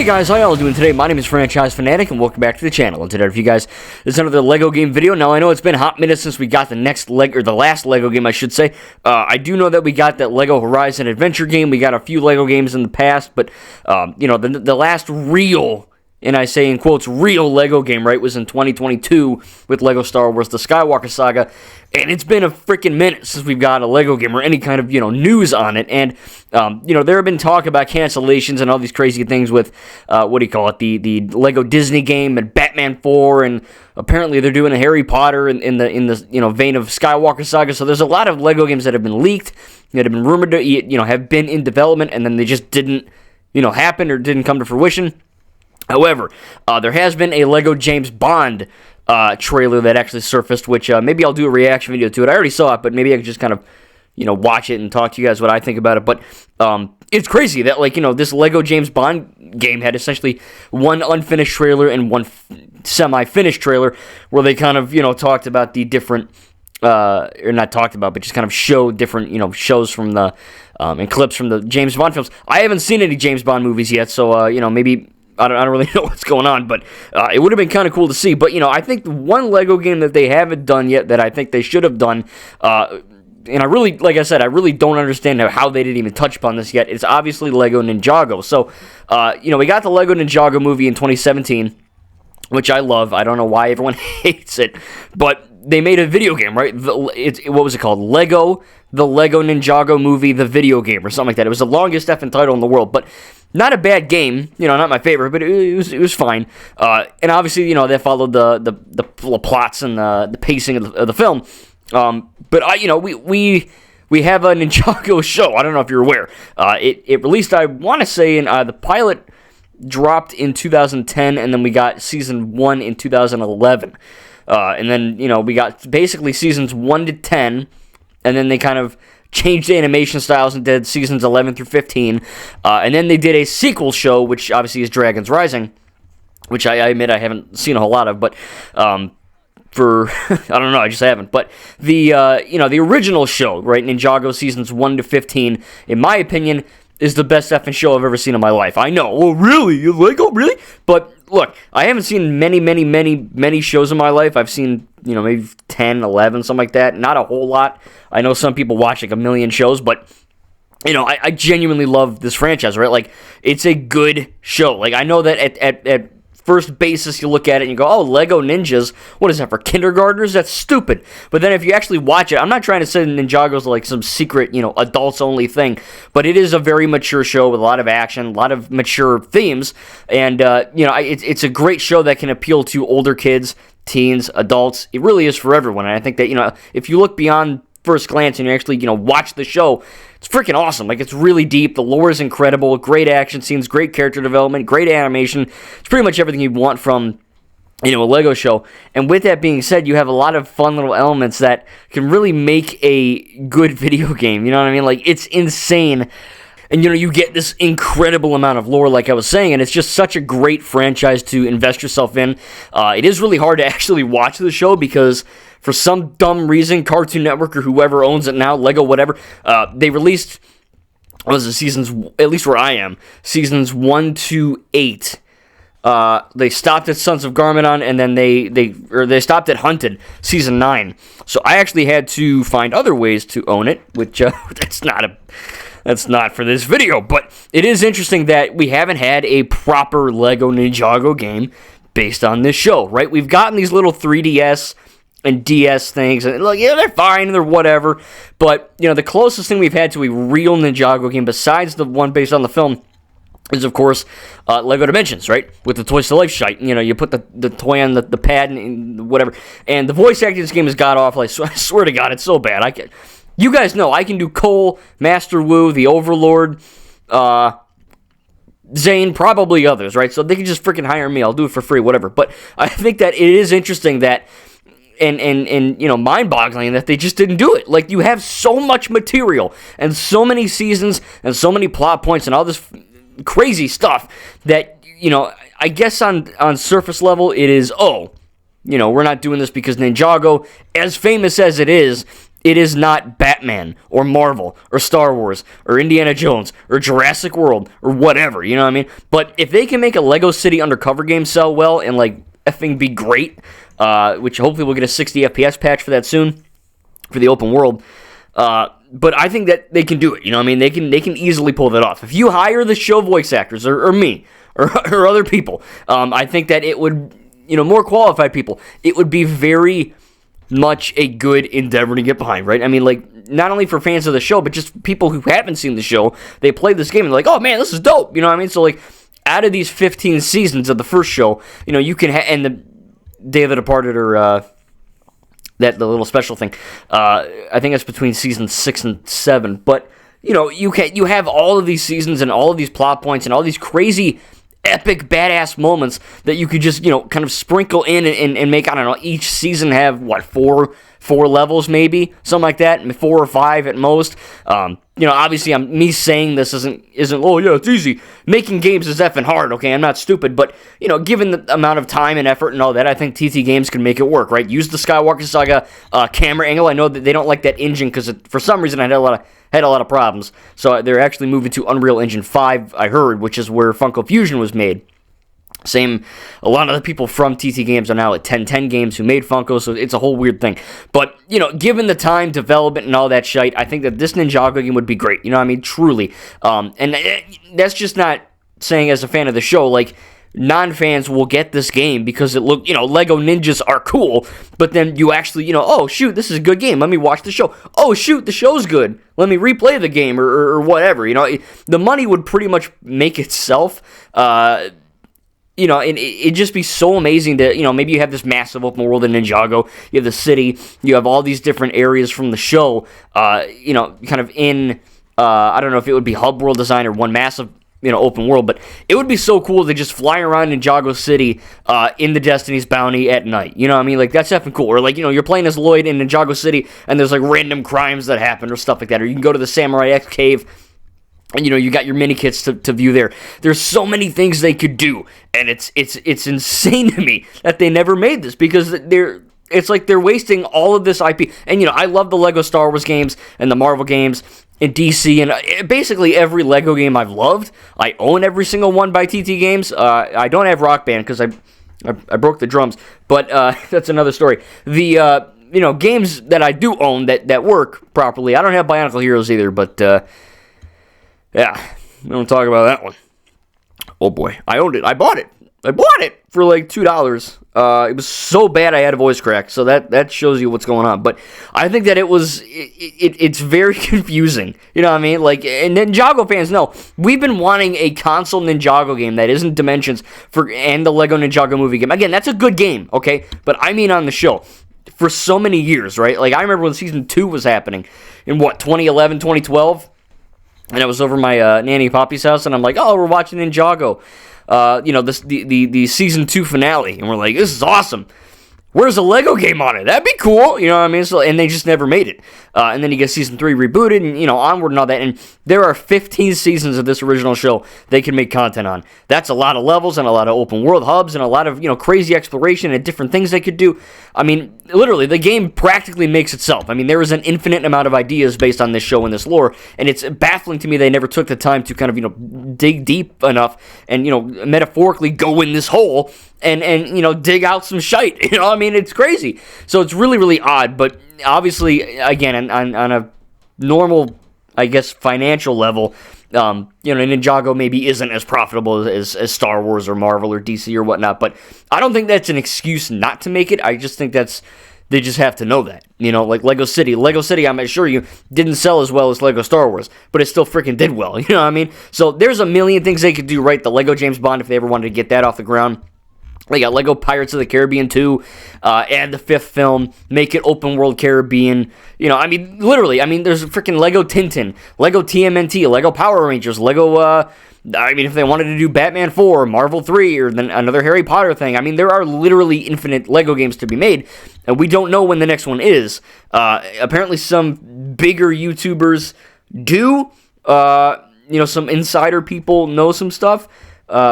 Hey guys, how y'all doing today? My name is Franchise Fanatic, and welcome back to the channel. And today, for you guys, this is another LEGO game video. Now, I know it's been a hot minute since we got the last LEGO game, I should say. I do know that we got that LEGO Horizon Adventure game. We got a few LEGO games in the past, but, the last real, and I say in quotes, real LEGO game, right, was in 2022 with LEGO Star Wars The Skywalker Saga. And it's been a freaking minute since we've got a LEGO game or any kind of, news on it. And, there have been talk about cancellations and all these crazy things with, the LEGO Disney game and Batman 4. And apparently they're doing a Harry Potter in the vein of Skywalker Saga. So there's a lot of LEGO games that have been leaked, that have been rumored to, have been in development, and then they just didn't, happen or didn't come to fruition. However, there has been a LEGO James Bond trailer that actually surfaced, which maybe I'll do a reaction video to it. I already saw it, but maybe I could just kind of, watch it and talk to you guys what I think about it. But it's crazy that, this LEGO James Bond game had essentially one unfinished trailer and one semi-finished trailer where they kind of, talked about the different, or not talked about, but just kind of showed different, shows from the, and clips from the James Bond films. I haven't seen any James Bond movies yet, so, maybe I don't really know what's going on, but it would have been kind of cool to see. But, I think the one LEGO game that they haven't done yet that I think they should have done, and I really, like I said, I really don't understand how they didn't even touch upon this yet, is obviously LEGO Ninjago. So, we got the LEGO Ninjago movie in 2017, which I love. I don't know why everyone hates it, but they made a video game, right? What was it called? The LEGO Ninjago movie, the video game, or something like that. It was the longest effing title in the world, but not a bad game, not my favorite, but it was fine. And obviously, that followed the plots and the pacing of the film. But we have a Ninjago show. I don't know if you're aware. It released, I want to say, in the pilot dropped in 2010, and then we got season 1 in 2011. And then we got basically seasons 1 to 10, and then they kind of changed the animation styles and did seasons 11 through 15. And then they did a sequel show, which obviously is Dragons Rising, which I admit I haven't seen a whole lot of, but I don't know, I just haven't. But the the original show, right, Ninjago seasons 1 to 15, in my opinion, is the best effing show I've ever seen in my life. I know. Oh, really? You LEGO? Really? But look, I haven't seen many shows in my life. I've seen, maybe 10, 11, something like that. Not a whole lot. I know some people watch like a million shows, but, I genuinely love this franchise, right? Like, it's a good show. Like, I know that at first basis, you look at it and you go, oh, LEGO Ninjas, what is that, for kindergartners? That's stupid. But then if you actually watch it, I'm not trying to say Ninjago's like some secret, adults-only thing, but it is a very mature show with a lot of action, a lot of mature themes, and, it's a great show that can appeal to older kids, teens, adults. It really is for everyone, and I think that, if you look beyond first glance and you actually, watch the show, it's freaking awesome. Like, it's really deep. The lore is incredible. Great action scenes, great character development, great animation. It's pretty much everything you want from, a LEGO show. And with that being said, you have a lot of fun little elements that can really make a good video game. You know what I mean? Like, it's insane. And, you get this incredible amount of lore, like I was saying, and it's just such a great franchise to invest yourself in. It is really hard to actually watch the show because for some dumb reason, Cartoon Network or whoever owns it now, LEGO, whatever, they released, seasons, at least where I am, seasons 1 to 8. They stopped at Sons of Garmadon, and then they stopped at Hunted, season 9. So I actually had to find other ways to own it, which that's not for this video, but it is interesting that we haven't had a proper LEGO Ninjago game based on this show, right? We've gotten these little 3DS and DS things, and look, they're fine, they're whatever, but, the closest thing we've had to a real Ninjago game, besides the one based on the film, is, of course, LEGO Dimensions, right? With the Toys to Life shite. You put the toy on the pad and whatever, and the voice acting in this game is god-awful. I swear to God, it's so bad. You guys know, I can do Cole, Master Wu, the Overlord, Zane, probably others, right? So they can just freaking hire me. I'll do it for free, whatever. But I think that it is interesting that and mind-boggling that they just didn't do it. Like, you have so much material and so many seasons and so many plot points and all this crazy stuff that, I guess on surface level it is, we're not doing this because Ninjago, as famous as it is It is not Batman or Marvel or Star Wars or Indiana Jones or Jurassic World or whatever, you know what I mean? But if they can make a Lego City Undercover game sell well and like effing be great, which hopefully we'll get a 60 FPS patch for that soon for the open world. But I think that they can do it, you know what I mean? They can easily pull that off. If you hire the show voice actors or me or other people, I think that it would, you know, more qualified people, it would be very much a good endeavor to get behind, right? I mean, like, not only for fans of the show, but just people who haven't seen the show, they play this game and they're like, oh man, this is dope, you know what I mean? So, like, out of these 15 seasons of the first show, you know, you can, and the Day of the Departed or, the little special thing, I think it's between season 6 and 7, but, you know, you have all of these seasons and all of these plot points and all these crazy epic badass moments that you could just, you know, kind of sprinkle in and make, I don't know, each season have, what, four levels maybe, something like that, 4 or 5 at most. You know, obviously me saying this isn't, oh yeah, it's easy. Making games is effing hard, okay, I'm not stupid, but, you know, given the amount of time and effort and all that, I think TT Games can make it work, right? Use the Skywalker Saga camera angle. I know that they don't like that engine because for some reason I had a lot of problems, so they're actually moving to Unreal Engine 5, I heard, which is where Funko Fusion was made. Same, a lot of the people from TT Games are now at 1010 Games who made Funko, so it's a whole weird thing. But, you know, given the time, development, and all that shite, I think that this Ninjago game would be great. You know what I mean? Truly. And that's just not saying as a fan of the show, like, non-fans will get this game because it look, you know, Lego Ninjas are cool, but then you actually, you know, oh, shoot, this is a good game. Let me watch the show. Oh, shoot, the show's good. Let me replay the game or whatever. You know, the money would pretty much make itself. You know, and it'd just be so amazing that, you know, maybe you have this massive open world in Ninjago, you have the city, you have all these different areas from the show, you know, kind of in, I don't know if it would be hub world design or one massive, you know, open world, but it would be so cool to just fly around Ninjago City in the Destiny's Bounty at night. You know what I mean? Like, that's effing cool. Or, like, you know, you're playing as Lloyd in Ninjago City, and there's, like, random crimes that happen or stuff like that. Or you can go to the Samurai X cave, and, you know, you got your mini kits to view there. There's so many things they could do, and it's insane to me that they never made this, because it's like they're wasting all of this IP. And, you know, I love the Lego Star Wars games and the Marvel games and DC and basically every Lego game I've loved. I own every single one by TT Games. I don't have Rock Band because I broke the drums, but that's another story. The you know, games that I do own that work properly. I don't have Bionicle Heroes either, but yeah, we don't talk about that one. Oh boy, I owned it. I bought it for like $2. It was so bad I had a voice crack, so that shows you what's going on. But I think that it's very confusing. You know what I mean? Like, and Ninjago fans know, we've been wanting a console Ninjago game that isn't Dimensions and the Lego Ninjago movie game. Again, that's a good game, okay? But I mean on the show. For so many years, right? Like, I remember when Season 2 was happening in, 2011, 2012? And I was over my nanny and poppy's house, and I'm like, oh, we're watching Ninjago. You know, the Season 2 finale. And we're like, this is awesome. Where's a Lego game on it? That'd be cool. You know what I mean? So, and they just never made it. And then you get Season 3 rebooted and, you know, onward and all that. And there are 15 seasons of this original show they can make content on. That's a lot of levels and a lot of open world hubs and a lot of, you know, crazy exploration and different things they could do. I mean, literally, the game practically makes itself. I mean, there is an infinite amount of ideas based on this show and this lore. And it's baffling to me they never took the time to kind of, you know, dig deep enough and, you know, metaphorically go in this hole and you know, dig out some shite. You know, I mean, it's crazy. So it's really, really odd. But obviously, again, on a normal, I guess, financial level, you know, Ninjago maybe isn't as profitable as Star Wars or Marvel or DC or whatnot. But I don't think that's an excuse not to make it. I just think they just have to know that. You know, like Lego City. Lego City, I'm sure you, didn't sell as well as Lego Star Wars, but it still freaking did well. You know what I mean? So there's a million things they could do right. The Lego James Bond, if they ever wanted to get that off the ground. They got Lego Pirates of the Caribbean 2, add the 5th film, make it open world Caribbean. You know, I mean, literally, I mean, there's freaking Lego Tintin, Lego TMNT, Lego Power Rangers, Lego, I mean, if they wanted to do Batman 4, Marvel 3, or then another Harry Potter thing, I mean, there are literally infinite Lego games to be made, and we don't know when the next one is. Apparently some bigger YouTubers do, you know, some insider people know some stuff,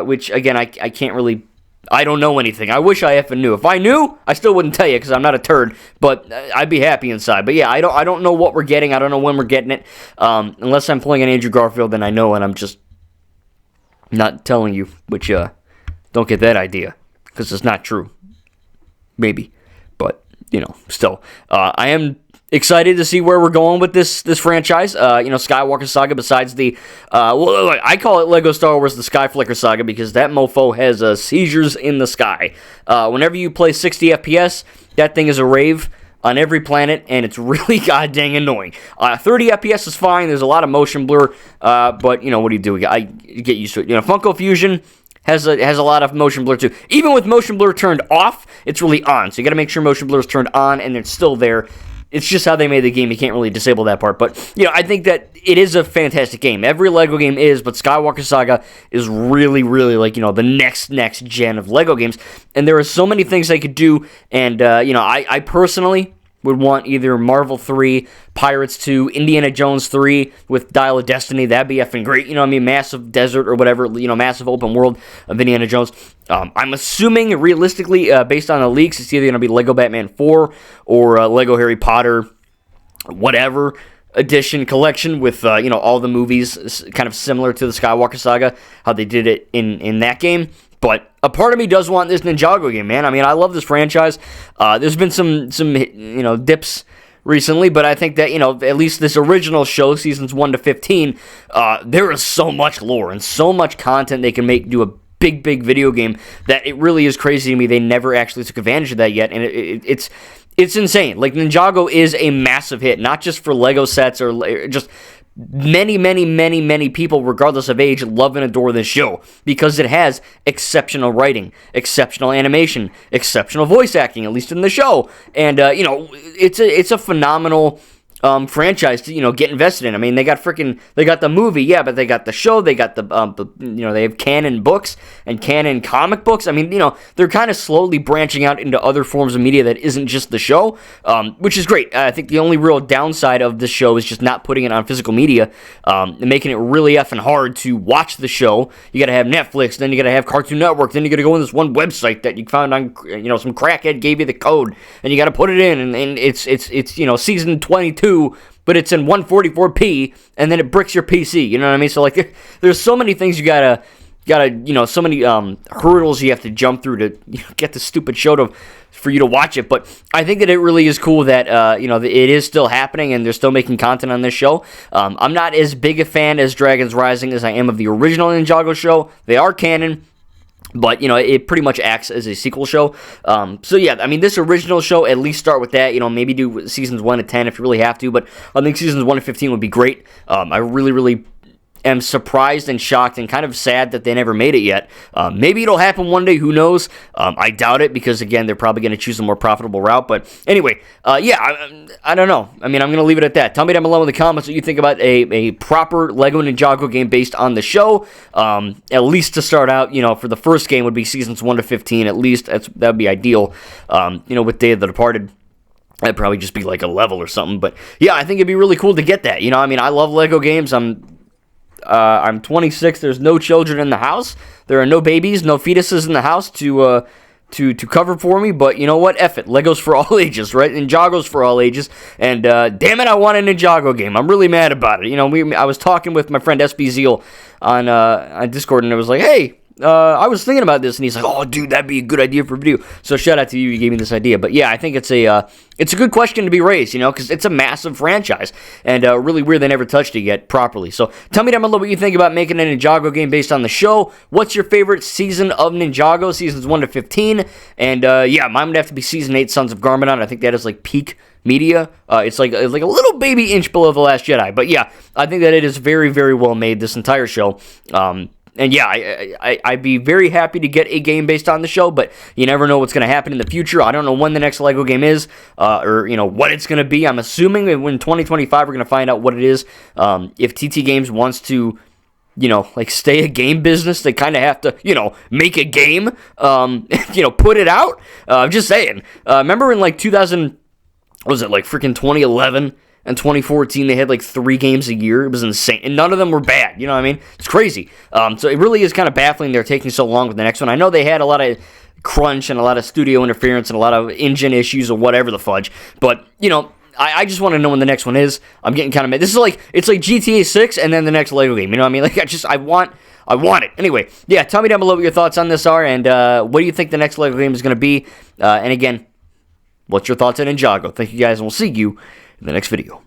which, again, I can't really I don't know anything. I wish I effing knew. If I knew, I still wouldn't tell you because I'm not a turd, but I'd be happy inside. But yeah, I don't know what we're getting. I don't know when we're getting it. Unless I'm playing an Andrew Garfield, then I know, and I'm just not telling you, which don't get that idea because it's not true. Maybe. But, still. I am excited to see where we're going with this franchise. Skywalker Saga, besides the... I call it Lego Star Wars the Skyflicker Saga because that mofo has seizures in the sky. Whenever you play 60 FPS, that thing is a rave on every planet, and it's really goddamn annoying. 30 FPS is fine. There's a lot of motion blur, but, what do you do? I get used to it. Funko Fusion has a lot of motion blur too. Even with motion blur turned off, it's really on. So you got to make sure motion blur is turned on and it's still there. It's just how they made the game. You can't really disable that part. But, I think that it is a fantastic game. Every Lego game is, but Skywalker Saga is really, really the next gen of Lego games. And there are so many things they could do. And, I personally would want either Marvel 3, Pirates 2, Indiana Jones 3 with Dial of Destiny. That'd be effing great. Massive desert or whatever, massive open world of Indiana Jones. I'm assuming, realistically, based on the leaks, it's either going to be Lego Batman 4 or Lego Harry Potter, whatever edition collection with, all the movies kind of similar to the Skywalker Saga, how they did it in that game. But a part of me does want this Ninjago game, man. I mean, I love this franchise. There's been some dips recently, but I think that, at least this original show, seasons 1 to 15, there is so much lore and so much content they can do a big video game that it really is crazy to me they never actually took advantage of that yet, and it's insane. Ninjago is a massive hit, not just for Lego sets or just... Many people, regardless of age, love and adore this show because it has exceptional writing, exceptional animation, exceptional voice acting, at least in the show. And, it's a phenomenal franchise to, get invested in. I mean, they got the movie, yeah, but they got the show, they got they have canon books and canon comic books. I mean, they're kind of slowly branching out into other forms of media that isn't just the show, which is great. I think the only real downside of the show is just not putting it on physical media, and making it really effing hard to watch the show. You gotta have Netflix, then you gotta have Cartoon Network, then you gotta go on this one website that you found on, some crackhead gave you the code, and you gotta put it in, and it's season 22, but it's in 144p, and then it bricks your PC. You know what I mean? So there's so many things you gotta so many hurdles you have to jump through to get the stupid show for you to watch it. But I think that it really is cool that it is still happening and they're still making content on this show. I'm not as big a fan as Dragons Rising as I am of the original Ninjago show. They are canon. But, it pretty much acts as a sequel show. So, yeah, I mean, this original show, at least start with that. Maybe do seasons 1 to 10 if you really have to. But I think seasons 1 to 15 would be great. I really, really am surprised and shocked and kind of sad that they never made it yet. Maybe it'll happen one day. Who knows? I doubt it because, again, they're probably going to choose a more profitable route. But anyway, I don't know. I mean, I'm going to leave it at that. Tell me down below in the comments what you think about a proper Lego Ninjago game based on the show. At least to start out, for the first game would be seasons 1 to 15. At least that would be ideal. With Day of the Departed. That'd probably just be like a level or something. But yeah, I think it'd be really cool to get that. I mean, I love Lego games. I'm 26. There's no children in the house. There are no babies, no fetuses in the house to cover for me. But you know what? F it. Legos for all ages, right? Ninjago's for all ages. And damn it, I want a Ninjago game. I'm really mad about it. I was talking with my friend SB Zeal on Discord, and I was like, hey. I was thinking about this, and he's like, "Oh, dude, that'd be a good idea for a video." So shout out to you gave me this idea. But yeah, I think it's a good question to be raised, because it's a massive franchise, and really weird they never touched it yet properly. So tell me down below what you think about making a Ninjago game based on the show. What's your favorite season of Ninjago? Seasons 1 to 15, and mine would have to be season 8, Sons of Garmadon. I think that is peak media. It's like a little baby inch below The Last Jedi. But yeah, I think that it is very, very well made, this entire show. And yeah, I'd be very happy to get a game based on the show, but you never know what's going to happen in the future. I don't know when the next Lego game is, or what it's going to be. I'm assuming that in 2025 we're going to find out what it is. If TT Games wants to, stay a game business, they kind of have to, make a game, put it out. I'm just saying. Remember in 2000, was it freaking 2011? In 2014, they had like 3 games a year. It was insane. And none of them were bad. You know what I mean? It's crazy. So it really is kind of baffling they're taking so long with the next one. I know they had a lot of crunch and a lot of studio interference and a lot of engine issues or whatever the fudge. But, you know, I just want to know when the next one is. I'm getting kind of mad. This is like, it's like GTA 6 and then the next Lego game. You know what I mean? Like, I want it. Anyway, yeah, tell me down below what your thoughts on this are, and what do you think the next Lego game is going to be? And again, what's your thoughts on Ninjago? Thank you guys, and we'll see you in the next video.